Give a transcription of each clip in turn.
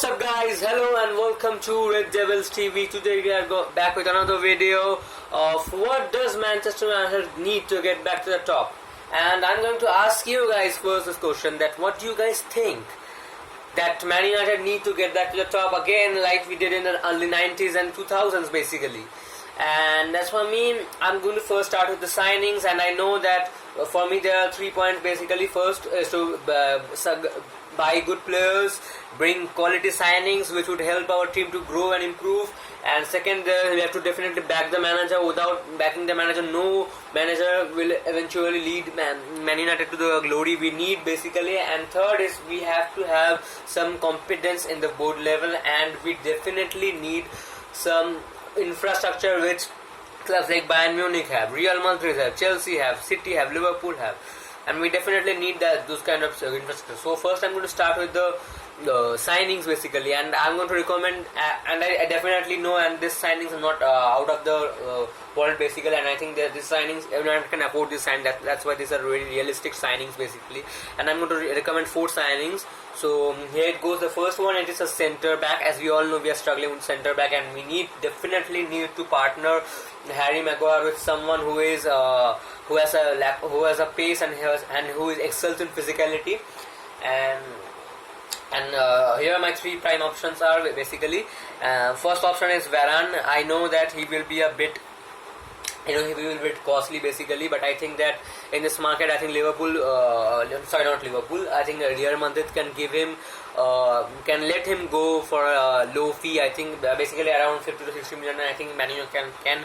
up guys, hello and welcome to Red Devils TV. Today we are back with another video of what does Manchester United need to get back to the top. And I'm going to ask you guys first this question, that what do you guys think that Man United need to get back to the top again, like we did in the early 90s and 2000s basically. And as for me, I'm going to first start with the signings, and I know that for me there are 3 points basically. First is to buy good players, bring quality signings which would help our team to grow and improve, and second, we have to definitely back the manager. Without backing the manager, no manager will eventually lead Man United to the glory we need basically. And third is we have to have some competence in the board level, and we definitely need some infrastructure which clubs like Bayern Munich have, Real Madrid have, Chelsea have, City have, Liverpool have, and we definitely need those kind of infrastructure. So first I'm going to start with the signings basically, and I'm going to recommend, and I definitely know, and these signings are not out of the world basically, and I think that these signings everyone can afford this sign. That's why these are really realistic signings basically, and I'm going to recommend 4 signings. So here it goes. The first one, it is a centre back. As we all know, we are struggling with centre back, and we definitely need to partner Harry Maguire with someone who has a pace and who is excels in physicality. And here my 3 prime options are basically. First option is Varane. I know that he will be a bit costly basically, but I think that in this market, I think I think Real Madrid can give him, can let him go for a low fee. I think basically around 50 to 60 million. I think Man United can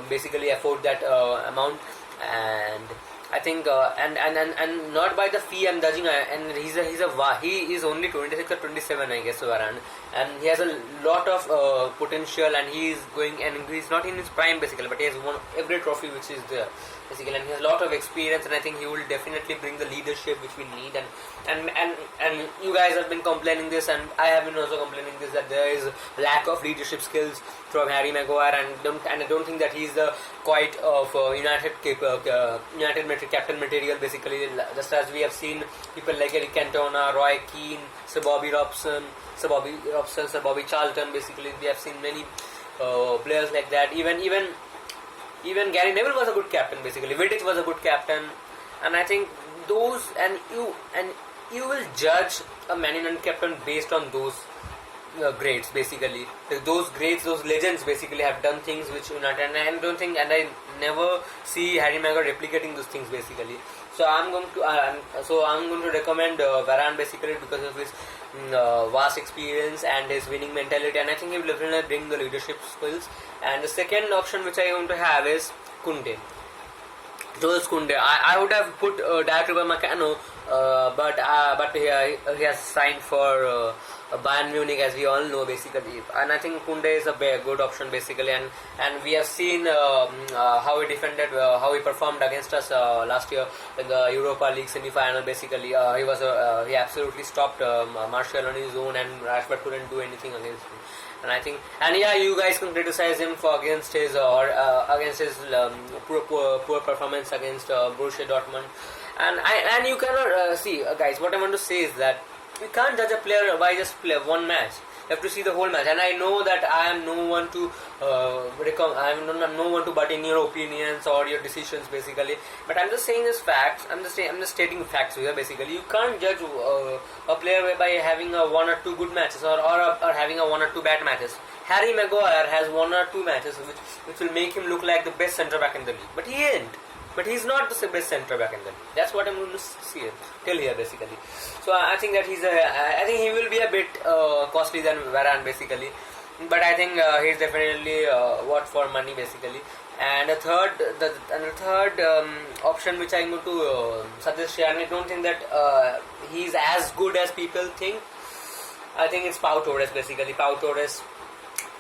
basically afford that amount. And I think and not by the fee I'm judging, and he is only 26 or 27 I guess, Varane, and he has a lot of potential, and he is going, and he's not in his prime basically, but he has won every trophy which is there basically, and he has a lot of experience, and I think he will definitely bring the leadership which we need. And you guys have been complaining this, and I have been also complaining this, that there is lack of leadership skills from Harry Maguire, and I don't think that he's the quite of United captain material basically. Just as we have seen people like Eric Cantona, Roy Keane, Sir Bobby Robson, Sir Bobby Charlton basically. We have seen many players like that. Even Gary Neville was a good captain basically. Vidic was a good captain, and I think those, and you will judge a Man United captain based on those greats basically. Those greats, those legends basically have done things which United, and I don't think, and I never see Harry Maguire replicating those things basically. So I'm going to recommend Varane basically because of his vast experience and his winning mentality, and I think he will definitely bring the leadership skills. And the second option which I want to have is Koundé. Jules Koundé. I would have put Dayot Upamecano, but he has signed for Bayern Munich, as we all know basically, and I think Koundé is a good option basically, and we have seen how he defended, how he performed against us last year in the Europa League semi-final basically. He absolutely stopped Martial on his own, and Rashford couldn't do anything against him. And I think, and yeah, you guys can criticize him for against his poor performance against Borussia Dortmund, and you cannot see, guys. What I want to say is that we can't judge a player by just one match. You have to see the whole match. And I know that I am no one to no one to butt in your opinions or your decisions basically. But I'm just saying this facts. I'm just stating facts here basically. You can't judge a player by having 1 or 2 good matches or having 1 or 2 bad matches. Harry Maguire has 1 or 2 matches which will make him look like the best centre back in the league. But he ain't. But he's not the best centre back in the league. That's what I'm going to tell here basically. So I think that I think he will be a bit costly than Varane basically. But I think he's definitely worth for money basically. And the third option which I'm going to suggest here, and I don't think that he's as good as people think. I think it's Pau Torres basically. Pau Torres.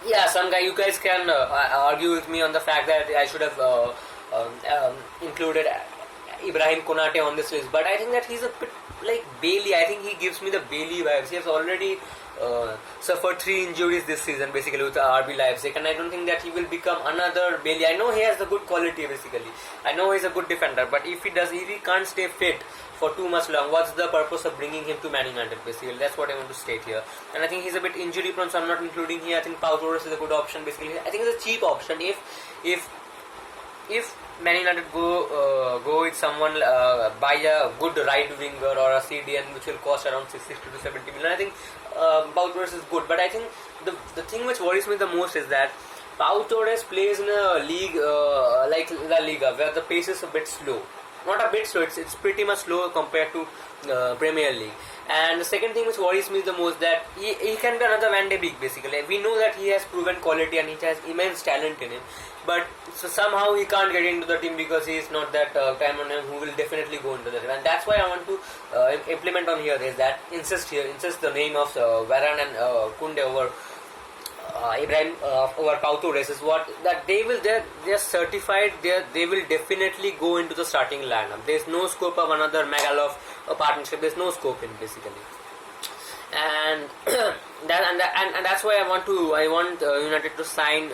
Yeah, you guys can argue with me on the fact that I should have included Ibrahim Konate on this list, but I think that he's a bit like Bailey. I think he gives me the Bailey vibes. He has already suffered 3 injuries this season basically with RB Leipzig, and I don't think that he will become another Bailey. I know he has the good quality basically. I know he's a good defender, but if he can't stay fit for too much long, what's the purpose of bringing him to Man United basically? That's what I want to state here. And I think he's a bit injury prone, so I'm not including here. I think Pau Torres is a good option basically. I think it's a cheap option if Man United go with someone, buy a good right winger or a CDM which will cost around 60 to 70 million. I think Pau Torres is good, but I think the thing which worries me the most is that Pau Torres plays in a league like La Liga where the pace is a bit slow. Not a bit slow, it's pretty much slow compared to Premier League. And the second thing which worries me the most that he can be another Van de Beek basically. We know that he has proven quality and he has immense talent in him, but so somehow he can't get into the team because he is not that time on him who will definitely go into the team. And that's why I want to implement on here is that insist the name of Varane and Kunde over Ibrahim over Pau Torres is what that they're certified. They will definitely go into the starting lineup. There's no scope of another Magalov partnership. There's no scope in basically, and that's why I want United to sign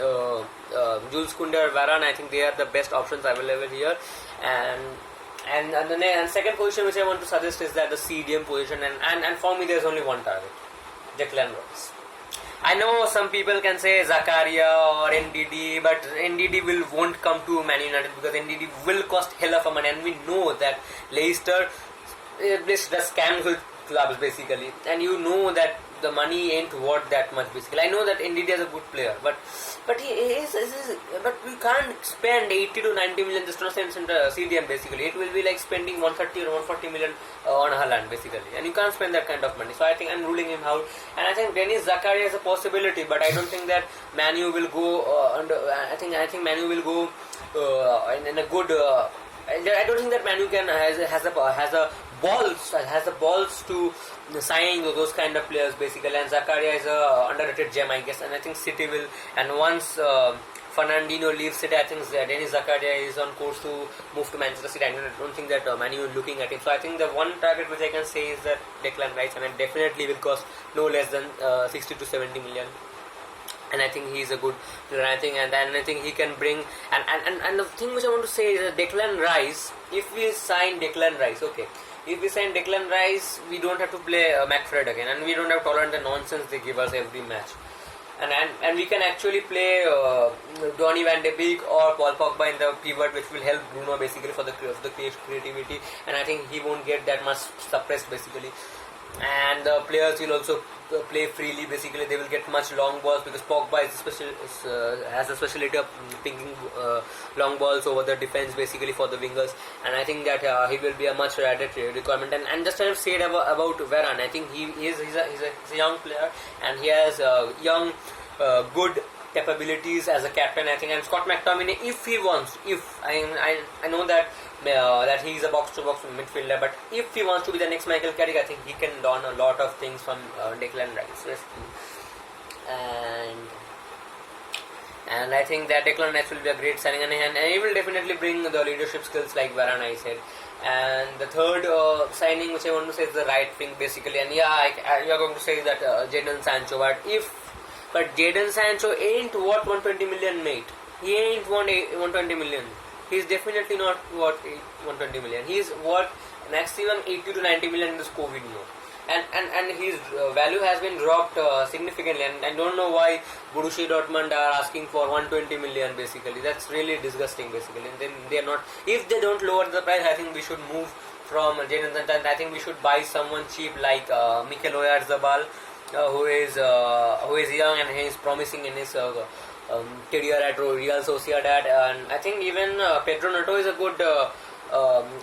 Jules Koundé or Varane. I think they are the best options available here, and the second position which I want to suggest is that the CDM position, and for me there's only one target, Declan Rice. I know some people can say Zakaria or NDD, but NDD won't come to Man United because NDD will cost hell of a money, and we know that Leicester does scams with clubs basically, and you know that the money ain't worth that much basically. I know that NDD is a good player, but we can't spend 80 to 90 million just on CDM basically. It will be like spending 130 or 140 million on Haaland basically, and you can't spend that kind of money. So I think I'm ruling him out, and I think Denis Zakaria is a possibility, but I don't think that Manu will go I think Manu will go in a good. I don't think that Manu has the balls to sign those kind of players basically, and Zakaria is a underrated gem I guess, and I think City will, and once Fernandinho leaves City, I think Denis Zakaria is on course to move to Manchester City. I don't think that Manu is looking at him, so I think the one target which I can say is that Declan Rice, and it definitely will cost no less than 60 to 70 million. And I think he's a good player. I think he can bring and the thing which I want to say is that Declan Rice, if we sign Declan Rice, okay, if we sign Declan Rice, we don't have to play McFred again, and we don't have to tolerate the nonsense they give us every match, and we can actually play Donny van de Beek or Paul Pogba in the pivot, which will help Bruno basically for the creativity, and I think he won't get that much suppressed basically. And the players will also play freely basically. They will get much long balls because Pogba has a specialty of picking long balls over the defense basically for the wingers, and I think that he will be a much added requirement. And just as I said about Varane, I think he's a young player, and he has young good capabilities as a captain, I think. And Scott McTominay, if he wants, I know that he's a box-to-box midfielder, but if he wants to be the next Michael Carrick, I think he can learn a lot of things from Declan Rice. And I think that Declan Rice will be a great signing, and he will definitely bring the leadership skills like Varane I said. And the third signing which I want to say is the right wing basically, and you're going to say that Jadon Sancho, but Jadon Sancho ain't worth 120 million, mate. He ain't worth 120 million. He's definitely not worth 120 million. He's worth maximum 80 to 90 million in this COVID year. And his value has been dropped significantly. And I don't know why Borussia Dortmund are asking for 120 million basically. That's really disgusting basically. And then they are not. If they don't lower the price, I think we should move from Jadon Sancho. I think we should buy someone cheap like Mikel Oyarzabal, who is young and he is promising in his career at Real Sociedad, and I think even Pedro Neto is a good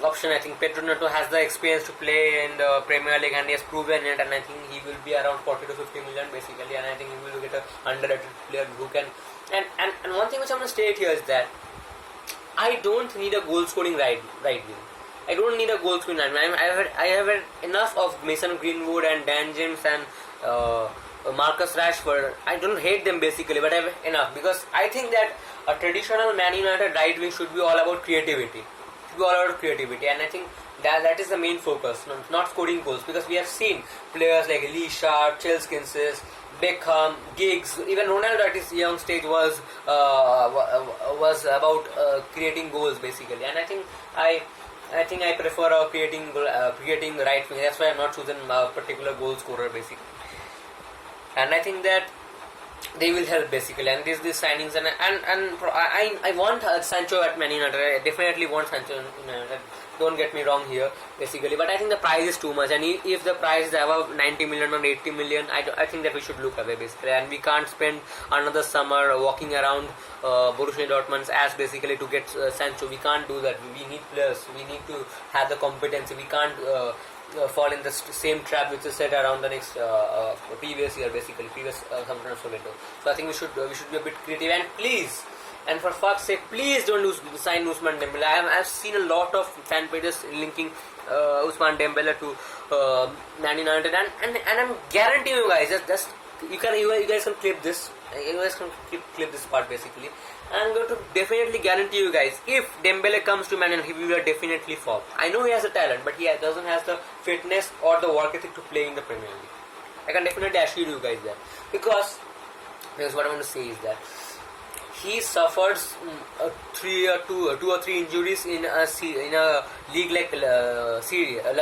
option. I think Pedro Neto has the experience to play in the Premier League and he has proven it, and I think he will be around 40 to 50 million basically, and I think he will get an underrated player who can. And one thing which I'm going to state here is that I don't need a goal scoring right wing. I don't need a goal scoring right wing. I have had enough of Mason Greenwood and Dan James and Marcus Rashford. I don't hate them basically, but I have enough, because I think that a traditional Man United right wing should be all about creativity. be all about creativity, and I think that is the main focus, not scoring goals, because we have seen players like Lee Sharp, Chelskinsis, Beckham, Giggs, even Ronaldo at his young stage was about creating goals basically, and I think I prefer creating the right wing. That's why I'm not choosing a particular goal scorer basically, and I think that they will help basically. And these signings, and I want Sancho at Man United. I definitely want Sancho in Man United. Don't get me wrong here basically, but I think the price is too much, and if the price is above 90 million or 80 million, I think that we should look away basically, and we can't spend another summer walking around Borussia Dortmund as basically to get Sancho. We can't do that. We need players. We need to have the competency. We can't fall in the same trap which is set around the next previous year basically, previous summer transfer window. So I think we should be a bit creative, and please, and for fuck's sake, please don't sign Ousmane Dembele. I've seen a lot of fan pages linking Ousmane Dembele to Man United, and I'm guaranteeing you guys, just you guys can clip this. You guys can clip this part basically. I'm going to definitely guarantee you guys, if Dembele comes to Man United, he will definitely fall. I know he has the talent, but he doesn't have the fitness or the work ethic to play in the Premier League. I can definitely assure you guys that, because what I want to say is that he suffers two or three injuries in a league like La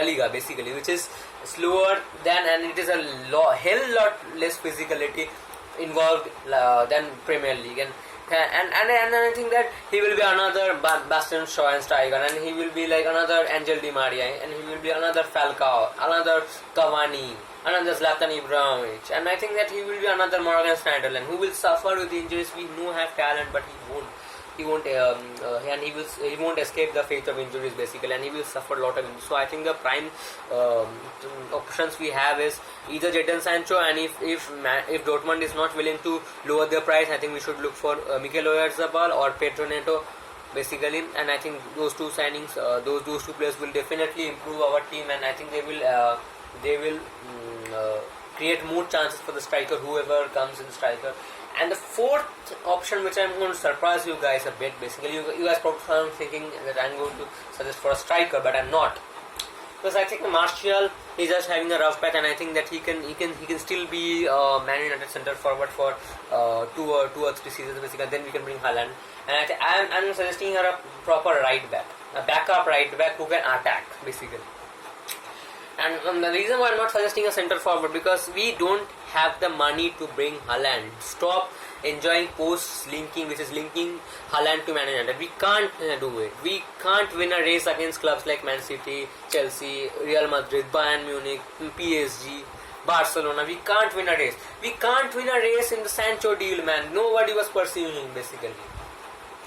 Liga basically, which is slower than, and it is a hell lot less physicality involved than Premier League, and I think that he will be another Bastian Schweinsteiger, and he will be like another Angel Di Maria, and he will be another Falcao, another Cavani, another Zlatan Ibrahimovic, and I think that he will be another Morgan Schneiderlin, who will suffer with injuries. We know have talent, but he won't escape the fate of injuries basically, and he will suffer a lot of injuries. So I think the prime options we have is either Jadon Sancho, and if Dortmund is not willing to lower their price, I think we should look for Mikel Oyarzabal or Pedro Neto basically, and I think those two signings, those two players will definitely improve our team, and I think they will create more chances for the striker, whoever comes in the striker. And the fourth option, which I'm going to surprise you guys a bit, basically, you guys probably are thinking that I'm going to suggest for a striker, but I'm not, because I think Martial is just having a rough patch, and I think that he can still be Man United centre forward for 2 or 3 seasons basically, and then we can bring Haaland, and I'm suggesting her a proper right back, a backup right back who can attack basically. And the reason why I'm not suggesting a centre forward, because we don't have the money to bring Haaland. Stop enjoying posts linking, which is linking Haaland to Man United. We can't do it. We can't win a race against clubs like Man City, Chelsea, Real Madrid, Bayern Munich, PSG, Barcelona. We can't win a race. We can't win a race in the Sancho deal, man. Nobody was pursuing him basically.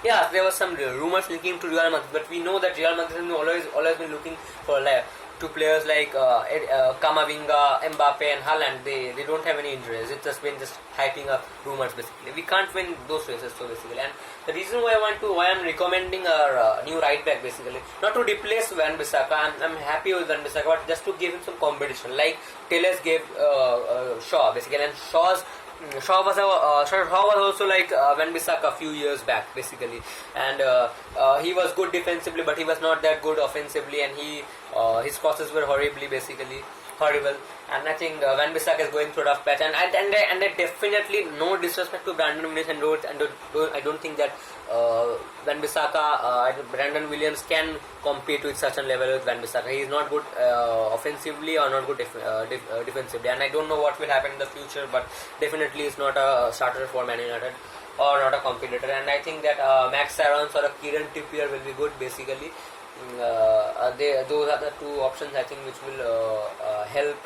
Yeah, there was some rumors linking to Real Madrid, but we know that Real Madrid has always been looking for to players like Camavinga, Mbappe and Haaland. They don't have any injuries. It's just been hyping up rumors basically. We can't win those races so basically. And the reason why I'm recommending our new right back basically, not to replace Van Bissaka. I'm happy with Van Bissaka, but just to give him some competition, like Telles gave Shaw basically, and Shaw was also like Van Bissaka a few years back basically, and he was good defensively, but he was not that good offensively, and his crosses were horrible. And I think Van Bissaka is going through a rough patch, and I definitely, no disrespect to Brandon Williams and I don't think that Van Bissaka, Brandon Williams can compete with such a level with Van Bissaka. He is not good offensively or not good defensively, and I don't know what will happen in the future, but definitely is not a starter for Man United or not a competitor. And I think that Max Aarons or a Kieran Trippier will be good basically. Those are the two options I think which will help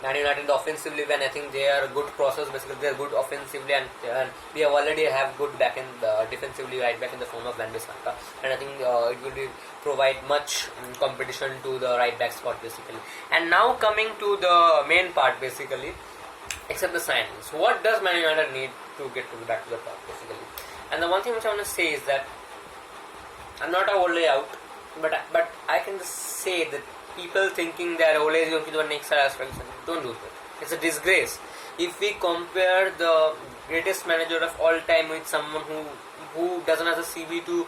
Man United offensively, when I think they are good process basically. They are good offensively, and we already have good back in defensively right back in the form of Van Bissaka, and I think it will provide much competition to the right back spot basically. And now coming to the main part basically, except the signings, what does Man United need to get back to the top basically? And the one thing which I want to say is that I'm not a Ole out, but I can just say that people thinking that Ole is going to the next Sir Alex Ferguson, don't do that. It's a disgrace. If we compare the greatest manager of all time with someone who who doesn't have the CV to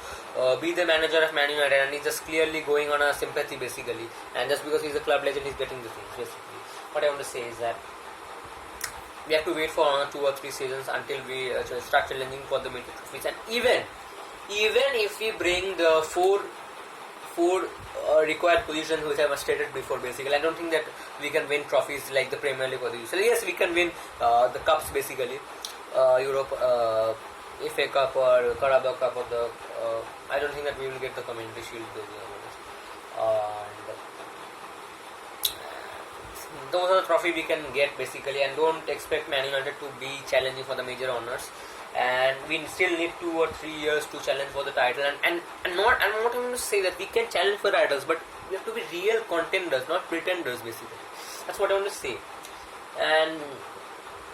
be the manager of Man United, and he's just clearly going on a sympathy basically, and just because he's a club legend, he's getting the things basically. What I want to say is that we have to wait for another 2 or 3 seasons until we start challenging for the major trophies, and even if we bring the four required positions which I have stated before basically, I don't think that we can win trophies like the Premier League or the UCL. Yes, we can win the cups basically, Europe, FA Cup or Carabao Cup or the I don't think that we will get the Community Shield and those are the trophy we can get basically, and don't expect Man United to be challenging for the major honours, and we still need 2 or 3 years to challenge for the title, and not, I'm not going to say that we can challenge for titles, but we have to be real contenders, not pretenders basically. That's what I want to say.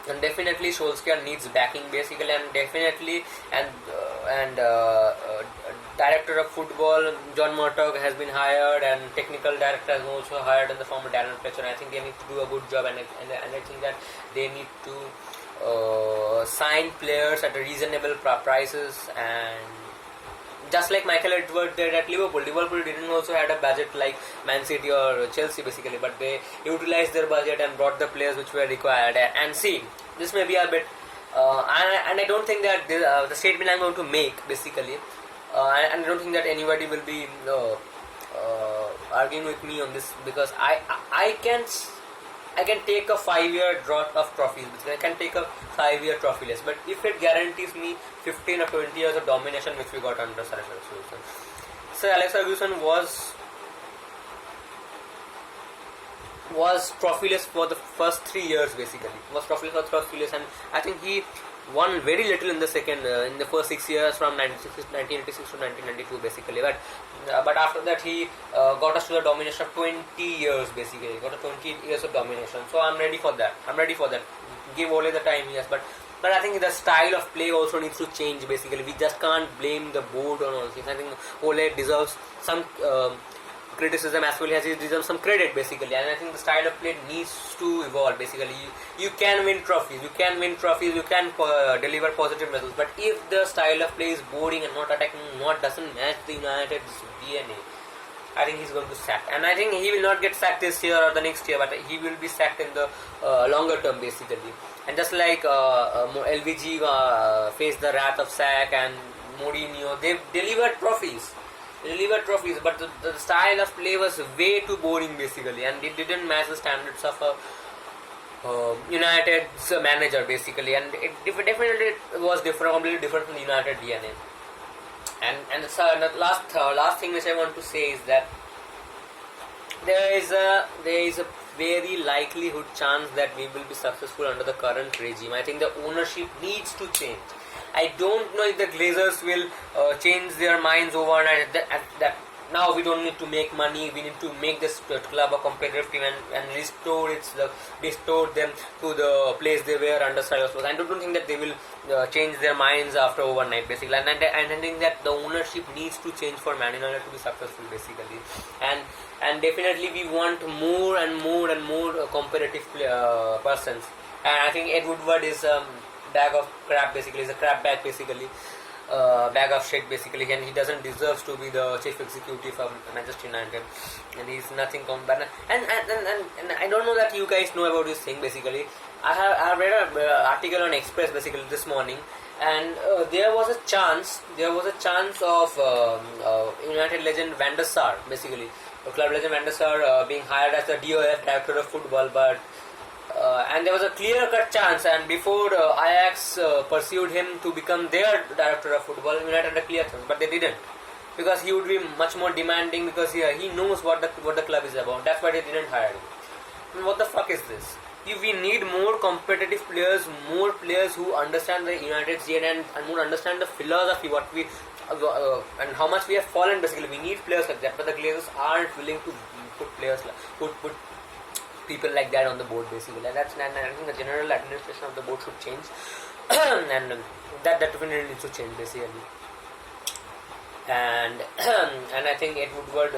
And definitely Solskjaer needs backing basically, and definitely director of football John Murtough has been hired, and technical director has also hired in the form of Darren Fletcher. I think they need to do a good job, and I think that they need to sign players at a reasonable prices, and just like Michael Edwards did at Liverpool didn't also had a budget like Man City or Chelsea basically, but they utilized their budget and brought the players which were required. And see, this may be a bit and I don't think that the statement I'm going to make basically, and I don't think that anybody will be arguing with me on this, because I can take a 5-year drought of trophies, because I can take a 5-year trophy list, but if it guarantees me 15 or 20 years of domination which we got under Sir Alex Ferguson. Sir Alex Ferguson was trophyless for the first 3 years basically. Was trophyless for the first 3 years, and I think he won very little in the first 6 years from 1986 to 1992 basically, but after that he got us to the domination of 20 years basically, got a 20 years of domination. So I'm ready for that. Give Ole the time, yes, but I think the style of play also needs to change basically. We just can't blame the board on all things. I think Ole deserves some criticism as well as he deserves some credit basically, and I think the style of play needs to evolve basically. You can win trophies, you can deliver positive results, but if the style of play is boring and not attacking, doesn't match the United's DNA, I think he's going to sack. And I think he will not get sacked this year or the next year, but he will be sacked in the longer term basically. And just like LVG faced the wrath of sack, and Mourinho, they delivered trophies, but the style of play was way too boring basically, and it didn't match the standards of a United's manager basically, and it definitely was completely different from the United DNA. And the last thing which I want to say is that there is a very likelihood chance that we will be successful under the current regime. I think the ownership needs to change. I don't know if the Glazers will change their minds overnight. That now we don't need to make money. We need to make this club a competitive team and restore them to the place they were under Sir Alex Ferguson. I don't think that they will change their minds after overnight basically. And I think that the ownership needs to change for Man United to be successful basically. And definitely we want more and more competitive persons. And I think Ed Woodward is bag of crap basically, is a crap bag basically, bag of shit basically, and he doesn't deserve to be the chief executive of Manchester United, and he's nothing compared. And I don't know that you guys know about this thing basically. I have read an article on Express basically this morning, and there was a chance of United legend Van der Sar basically, club legend Van der Sar being hired as the DOF, director of football, but and there was a clear-cut chance, and before Ajax pursued him to become their director of football, United had a clear chance, but they didn't, because he would be much more demanding, because he knows what the club is about. That's why they didn't hire him. And what the fuck is this? We need more competitive players, more players who understand the United's DNA and more understand the philosophy, what we and how much we have fallen basically. We need players like that, but the Glazers aren't willing to put players put people like that on the board basically. And I think the general administration of the board should change and that definitely needs to change basically. and and I think Ed Woodward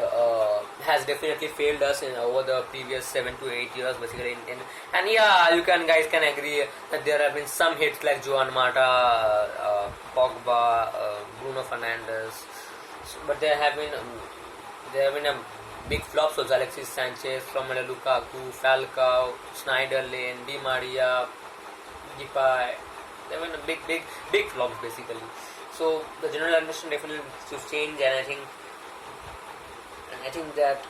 has definitely failed us in over the previous 7 to 8 years, basically. And yeah, you guys can agree that there have been some hits like Juan Mata, Pogba, Bruno Fernandes, but there have been a big flops also. Alexis Sanchez, Romelu Lukaku, Falcao, Schneiderlin, Di Maria, Depay. There have been a big flops basically. So the general admission definitely needs to change, and I think that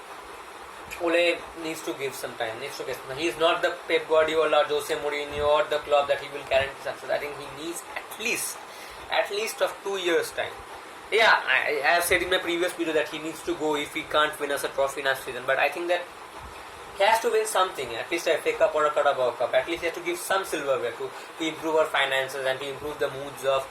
Ole needs to give some time. He is not the Pep Guardiola, Jose Mourinho, or the club that he will guarantee success. I think he needs at least of 2 years time. Yeah, I have said in my previous video that he needs to go if he can't win us a trophy next season. But I think that he has to win something, at least a FA Cup or a Carabao Cup. At least he has to give some silverware to improve our finances and to improve the moods of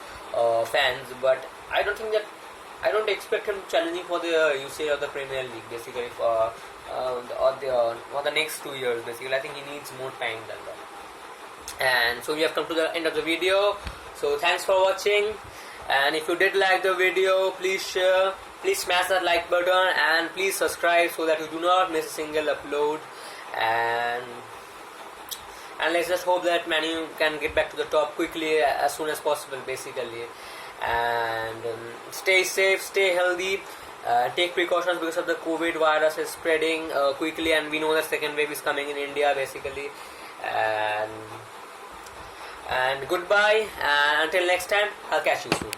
fans. But I don't expect him challenging for the UCL or the Premier League basically for the next 2 years basically. I think he needs more time than that. And so we have come to the end of the video. So thanks for watching. And if you did like the video, please share, please smash that like button, and please subscribe so that you do not miss a single upload. And let's just hope that Man U can get back to the top quickly as soon as possible basically. And stay safe, stay healthy, take precautions because of the COVID virus is spreading quickly, and we know the second wave is coming in India basically. And goodbye, and until next time, I'll catch you soon.